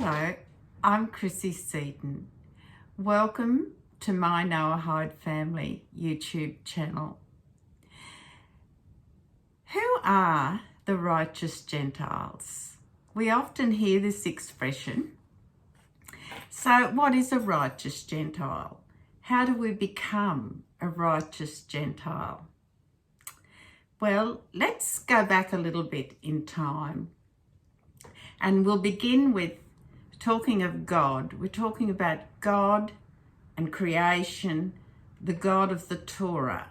Hello, I'm Chrissy Seaton. Welcome to my Noahide family YouTube channel. Who are the righteous Gentiles? We often hear this expression. So what is a righteous Gentile? How do we become a righteous Gentile? Well, let's go back a little bit in time. And we'll begin with talking of God. We're talking about God and creation, the God of the Torah.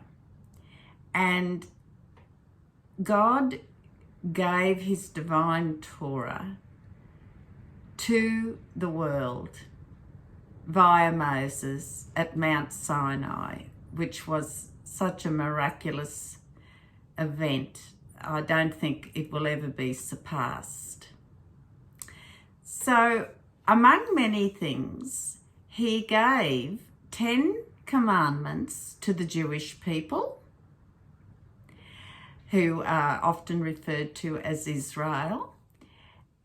And God gave his divine Torah to the world via Moses at Mount Sinai, which was such a miraculous event. I don't think it will ever be surpassed. So, among many things, he gave 10 commandments to the Jewish people, who are often referred to as Israel,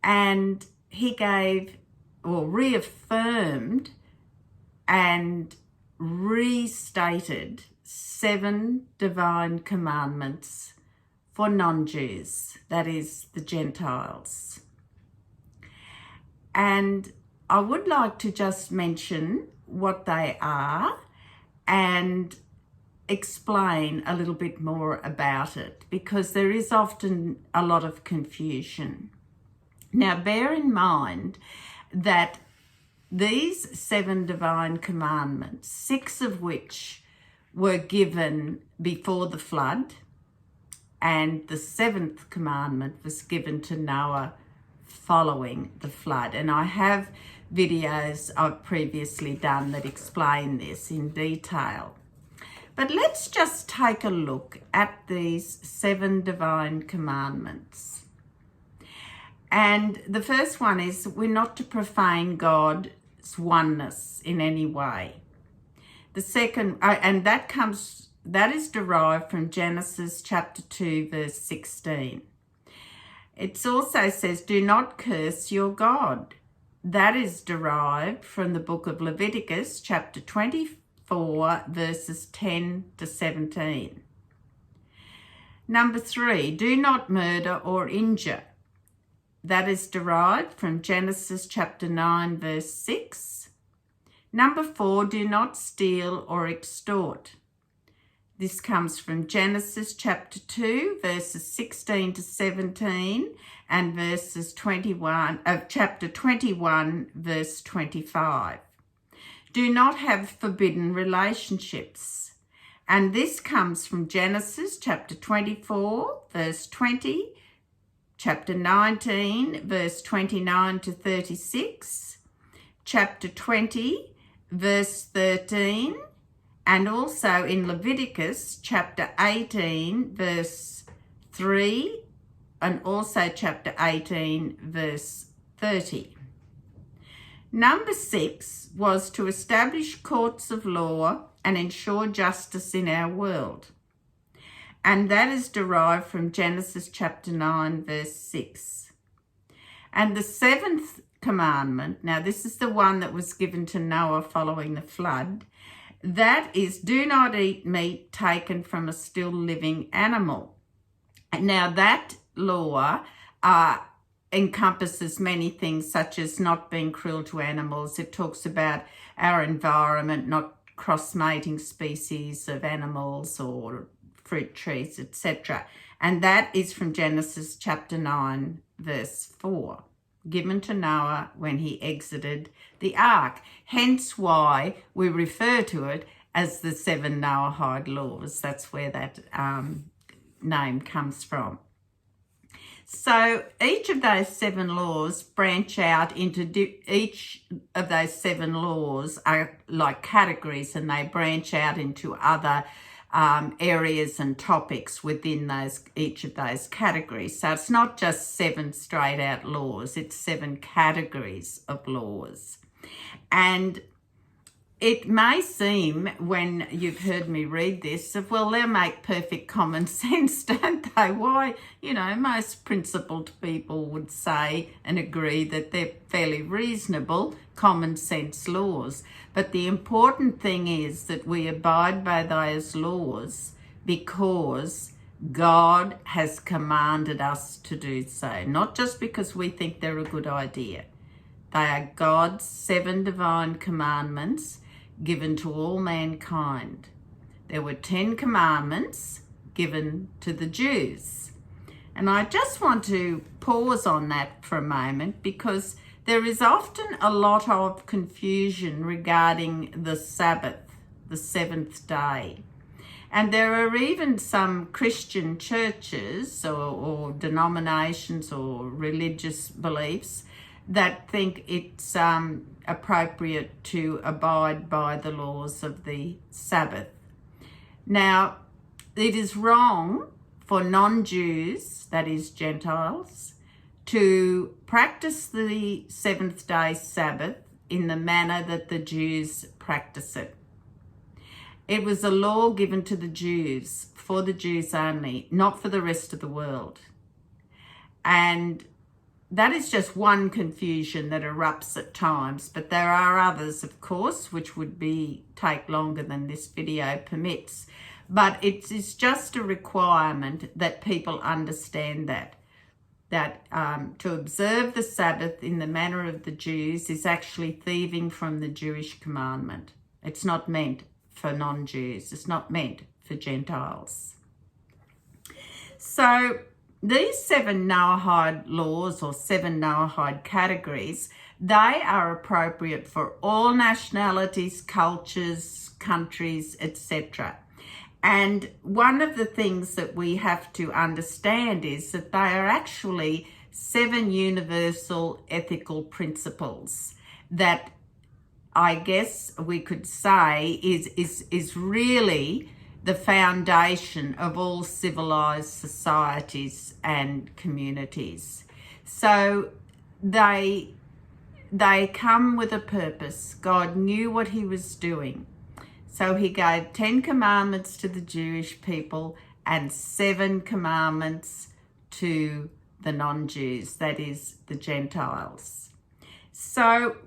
and he gave or reaffirmed and restated 7 divine commandments for non-Jews, that is, the Gentiles. And I would like to just mention what they are and explain a little bit more about it, because there is often a lot of confusion. Now, bear in mind that these 7 divine commandments, 6 of which were given before the flood, and the 7th commandment was given to Noah following the flood. And I have videos I've previously done that explain this in detail. But let's just take a look at these 7 divine commandments. And the first one is we're not to profane God's oneness in any way. The second, and that is derived from Genesis chapter 2, verse 16. It also says, do not curse your God. That is derived from the book of Leviticus, chapter 24, verses 10 to 17. Number 3, do not murder or injure. That is derived from Genesis chapter 9, verse 6. Number 4, do not steal or extort. This comes from Genesis chapter 2, verses 16 to 17, and chapter 21, verse 25. Do not have forbidden relationships. And this comes from Genesis chapter 24, verse 20, chapter 19, verse 29 to 36, chapter 20, verse 13, and also in Leviticus chapter 18, verse 3, and also chapter 18, verse 30. Number 6 was to establish courts of law and ensure justice in our world. And that is derived from Genesis chapter 9, verse 6. And the 7th commandment, now this is the one that was given to Noah following the flood, that is, do not eat meat taken from a still living animal. Now that law encompasses many things, such as not being cruel to animals. It talks about our environment, not cross-mating species of animals or fruit trees, etc. And that is from Genesis chapter 9, verse 4. Given to Noah when he exited the ark. Hence why we refer to it as the 7 Noahide Laws. That's where that name comes from. So each of those 7 laws branch out into, each of those 7 laws are like categories, and they branch out into other areas and topics within each of those categories. So it's not just 7 straight out laws, it's 7 categories of laws. And it may seem, when you've heard me read this, of, well, they make perfect common sense, don't they? Why, most principled people would say and agree that they're fairly reasonable common sense laws. But the important thing is that we abide by those laws because God has commanded us to do so, not just because we think they're a good idea. They are God's 7 divine commandments given to all mankind. There were 10 commandments given to the Jews. And I just want to pause on that for a moment because there is often a lot of confusion regarding the Sabbath, the 7th day. And there are even some Christian churches or denominations or religious beliefs that think it's appropriate to abide by the laws of the Sabbath. Now, it is wrong for non-Jews, that is Gentiles, to practice the 7th day Sabbath in the manner that the Jews practice it. It was a law given to the Jews, for the Jews only, not for the rest of the world. And that is just one confusion that erupts at times, but there are others, of course, which would take longer than this video permits. But it is just a requirement that people understand that to observe the Sabbath in the manner of the Jews is actually thieving from the Jewish commandment. It's not meant for non-Jews. It's not meant for Gentiles. So these 7 Noahide laws or 7 Noahide categories, they are appropriate for all nationalities, cultures, countries, etc. And one of the things that we have to understand is that they are actually 7 universal ethical principles that I guess we could say is really the foundation of all civilized societies and communities. So they come with a purpose. God knew what he was doing. So he gave 10 commandments to the Jewish people and 7 commandments to the non-Jews, that is the Gentiles. So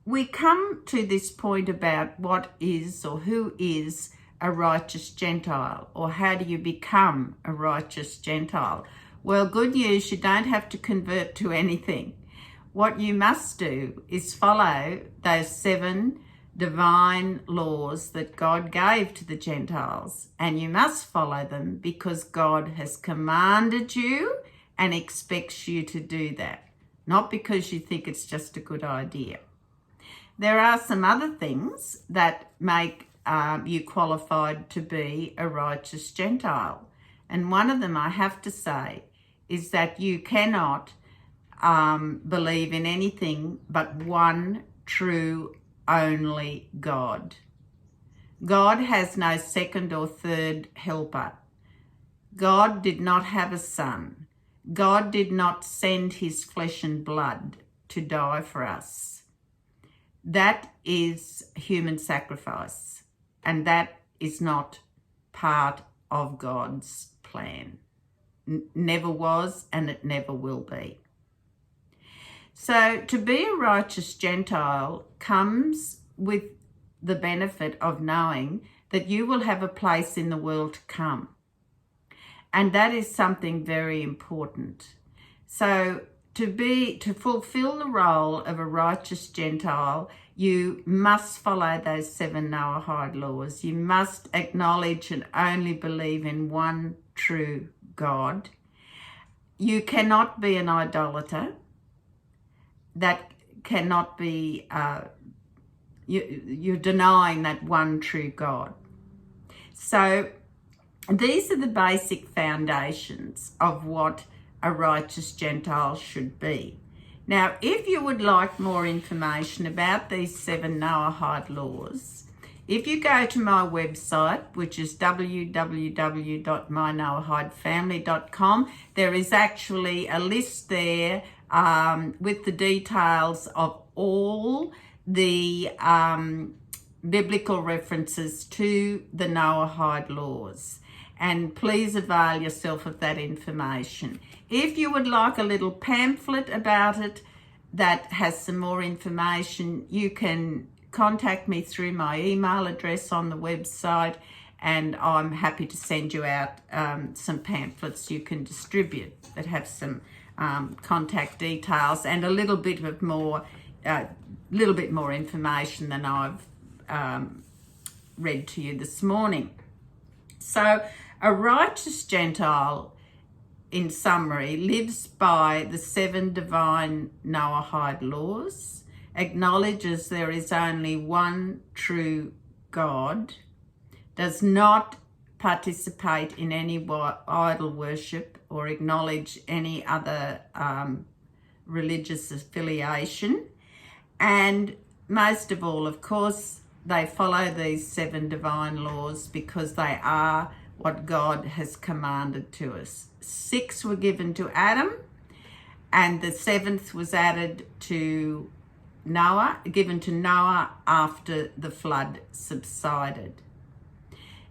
we come to this point about what is or who is a righteous Gentile, or how do you become a righteous Gentile? Well, good news, you don't have to convert to anything. What you must do is follow those 7 divine laws that God gave to the Gentiles, and you must follow them because God has commanded you and expects you to do that, not because you think it's just a good idea. There are some other things that make you qualified to be a righteous Gentile. And one of them, I have to say, is that you cannot believe in anything but one true, only God. God has no second or third helper. God did not have a son. God did not send his flesh and blood to die for us. That is human sacrifice, and that is not part of God's plan. Never was, and it never will be. So to be a righteous Gentile comes with the benefit of knowing that you will have a place in the world to come. And that is something very important. So to fulfill the role of a righteous Gentile, you must follow those 7 Noahide laws. You must acknowledge and only believe in one true God. You cannot be an idolater. That cannot be, you're denying that one true God. So these are the basic foundations of what a righteous Gentile should be. Now, if you would like more information about these 7 Noahide laws, if you go to my website, which is www.mynoahidefamily.com, there is actually a list there with the details of all the biblical references to the Noahide Laws, and please avail yourself of that information. If you would like a little pamphlet about it that has some more information, you can contact me through my email address on the website, and I'm happy to send you out some pamphlets you can distribute that have some contact details and a little bit more information than I've read to you this morning. So, a righteous Gentile, in summary, lives by the 7 divine Noahide laws, acknowledges there is only one true God, does not participate in any idol worship or acknowledge any other religious affiliation, and most of all, of course, they follow these 7 divine laws because they are what God has commanded to us. 6 were given to Adam, and the 7th was added to given to Noah after the flood subsided.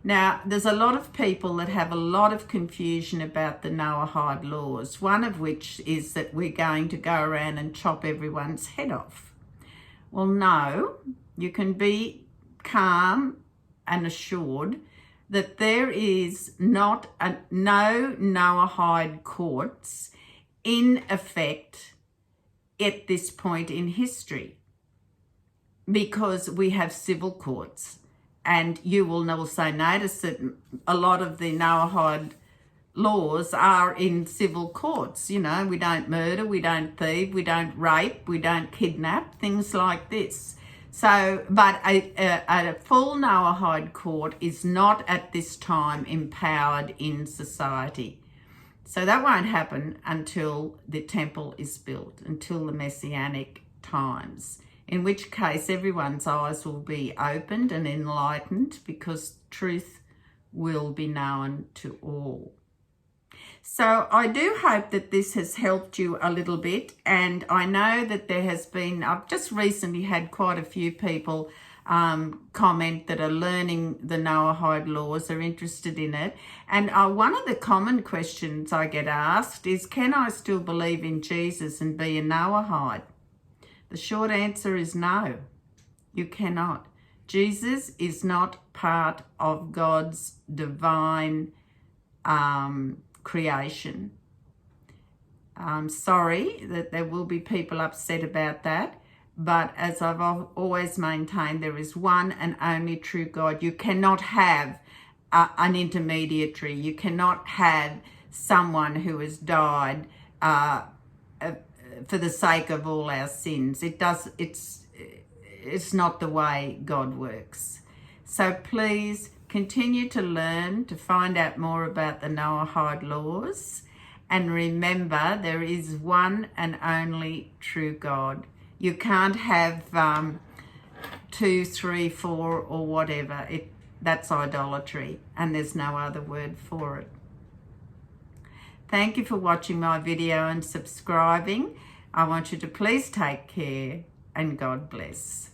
Now, there's a lot of people that have a lot of confusion about the Noahide laws, one of which is that we're going to go around and chop everyone's head off. Well, no, you can be calm and assured that there is no Noahide courts in effect at this point in history, because we have civil courts. And you will also notice that a lot of the Noahide laws are in civil courts. You know, we don't murder, we don't thieve, we don't rape, we don't kidnap, things like this. So, but a full Noahide court is not at this time empowered in society. So that won't happen until the temple is built, until the Messianic times, in which case everyone's eyes will be opened and enlightened because truth will be known to all. So I do hope that this has helped you a little bit, and I know that there has been, I've just recently had quite a few people comment that are learning the Noahide laws, are interested in it. And one of the common questions I get asked is, can I still believe in Jesus and be a Noahide? The short answer is no, you cannot. Jesus is not part of God's divine creation. I'm sorry that there will be people upset about that, but as I've always maintained, there is one and only true God. You cannot have an intermediary. You cannot have someone who has died for the sake of all our sins. It's not the way God works. So please continue to learn, to find out more about the Noahide laws, and remember there is one and only true God. You can't have 2, 3, 4 or whatever. That's idolatry, and there's no other word for it. Thank you for watching my video and subscribing. I want you to please take care, and God bless.